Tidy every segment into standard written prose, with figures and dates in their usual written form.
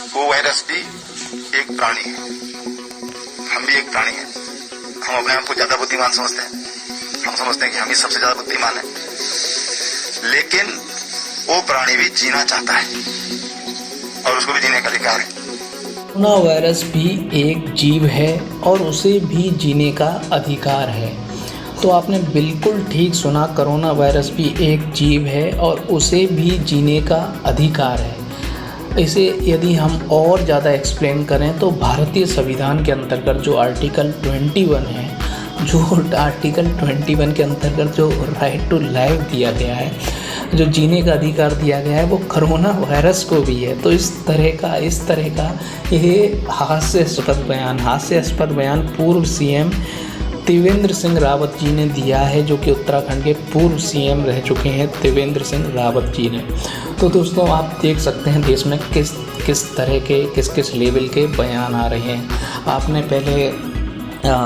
वो वायरस भी एक प्राणी है, हम भी एक प्राणी हैं। हम अपने आप को ज्यादा बुद्धिमान समझते हैं, हम समझते हैं कि हम ही सबसे ज्यादा बुद्धिमान हैं, लेकिन वो प्राणी भी जीना चाहता है और उसको भी जीने का अधिकार है। कोरोना वायरस भी एक जीव है और उसे भी जीने का अधिकार है। तो आपने बिल्कुल ठीक सुना, कोरोना वायरस भी एक जीव है और उसे भी जीने का अधिकार है। इसे यदि हम और ज़्यादा एक्सप्लेन करें तो भारतीय संविधान के अंतर्गत जो आर्टिकल 21 है, जो आर्टिकल 21 के अंतर्गत जो राइट टू लाइफ दिया गया है, जो जीने का अधिकार दिया गया है, वो कोरोना वायरस को भी है। तो इस तरह का ये हास्यास्पद बयान पूर्व सीएम त्रिवेंद्र सिंह रावत जी ने दिया है, जो कि उत्तराखंड के पूर्व सीएम रह चुके हैं त्रिवेंद्र सिंह रावत जी ने। तो दोस्तों आप देख सकते हैं देश में किस तरह के किस लेवल के बयान आ रहे हैं। आपने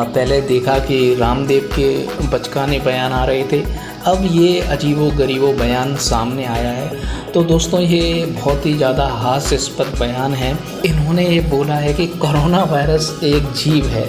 पहले देखा कि रामदेव के बचकाने बयान आ रहे थे, अब ये अजीबो गरीबो बयान सामने आया है। तो दोस्तों ये बहुत ही ज़्यादा हास्यास्पद बयान है। इन्होंने ये बोला है कि कोरोना वायरस एक जीव है,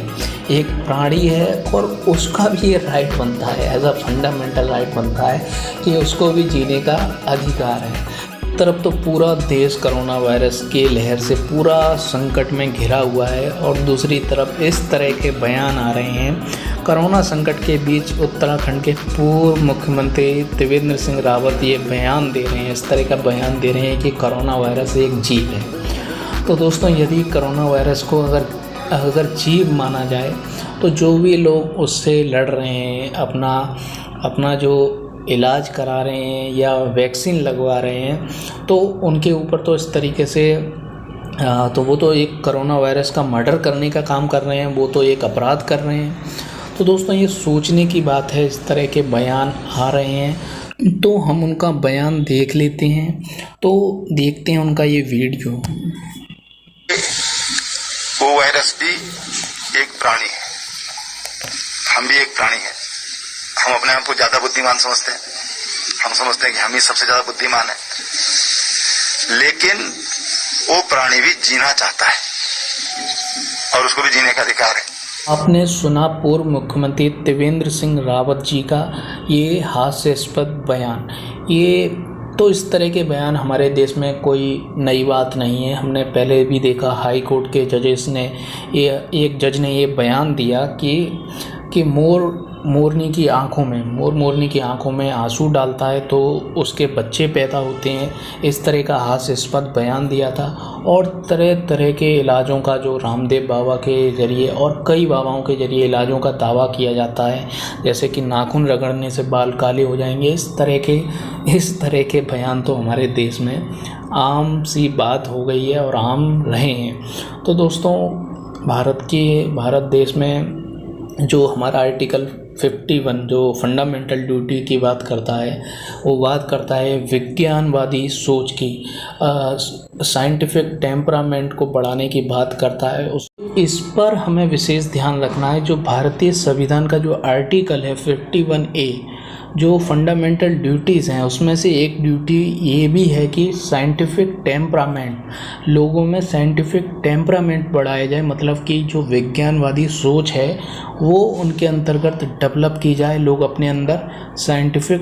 एक प्राणी है और उसका भी ये राइट बनता है, एज अ फंडामेंटल राइट बनता है कि उसको भी जीने का अधिकार है। एक तरफ तो पूरा देश कोरोना वायरस के लहर से पूरा संकट में घिरा हुआ है और दूसरी तरफ इस तरह के बयान आ रहे हैं। कोरोना संकट के बीच उत्तराखंड के पूर्व मुख्यमंत्री त्रिवेंद्र सिंह रावत ये बयान दे रहे हैं, इस तरह का बयान दे रहे हैं कि कोरोना वायरस एक जीव है। तो दोस्तों यदि कोरोना वायरस को अगर जीव माना जाए तो जो भी लोग उससे लड़ रहे हैं, अपना जो इलाज करा रहे हैं या वैक्सीन लगवा रहे हैं, तो उनके ऊपर तो इस तरीके से तो वो तो एक कोरोना वायरस का मर्डर करने का काम कर रहे हैं, वो तो एक अपराध कर रहे हैं। तो दोस्तों ये सोचने की बात है, इस तरह के बयान आ रहे हैं। तो हम उनका बयान देख लेते हैं, तो देखते हैं उनका ये वीडियो। वो वायरस भी एक प्राणी है, हम भी एक प्राणी हैं। हम अपने आप को ज्यादा बुद्धिमान समझते हैं, हम समझते हैं कि हम ही सबसे ज्यादा बुद्धिमान हैं, लेकिन वो प्राणी भी जीना चाहता है और उसको भी जीने का अधिकार है। आपने सुना पूर्व मुख्यमंत्री त्रिवेंद्र सिंह रावत जी का ये हास्यास्पद बयान। ये तो इस तरह के बयान हमारे देश में कोई नई बात नहीं है, हमने पहले भी देखा। हाई कोर्ट के जजेस ने एक जज ने ये बयान दिया कि मोरनी की आंखों में आंसू डालता है तो उसके बच्चे पैदा होते हैं। इस तरह का हास्यास्पद बयान दिया था और तरह तरह के इलाजों का जो रामदेव बाबा के ज़रिए और कई बाबाओं के ज़रिए इलाजों का दावा किया जाता है, जैसे कि नाखून रगड़ने से बाल काले हो जाएंगे। इस तरह के बयान तो हमारे देश में आम सी बात हो गई है और आम रहे हैं। तो दोस्तों भारत देश में जो हमारा आर्टिकल 51 जो फंडामेंटल ड्यूटी की बात करता है, वो बात करता है विज्ञानवादी सोच की, साइंटिफिक टेम्परामेंट को बढ़ाने की बात करता है। इस पर हमें विशेष ध्यान रखना है। जो भारतीय संविधान का जो आर्टिकल है 51A, जो फंडामेंटल ड्यूटीज़ हैं, उसमें से एक ड्यूटी ये भी है कि साइंटिफिक टेम्परामेंट, लोगों में साइंटिफिक टेम्परामेंट बढ़ाया जाए, मतलब कि जो विज्ञानवादी सोच है वो उनके अंतर्गत डेवलप की जाए, लोग अपने अंदर साइंटिफिक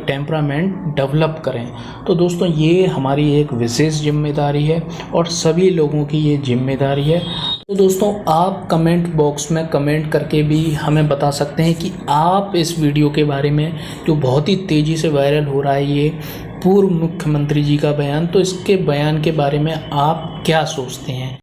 टेम्परामेंट डेवलप करें। तो दोस्तों ये हमारी एक विशेष जिम्मेदारी है और सभी लोगों की ये जिम्मेदारी है। तो दोस्तों आप कमेंट बॉक्स में कमेंट करके भी हमें बता सकते हैं कि आप इस वीडियो के बारे में, जो बहुत ही तेज़ी से वायरल हो रहा है ये पूर्व मुख्यमंत्री जी का बयान, तो इसके बयान के बारे में आप क्या सोचते हैं।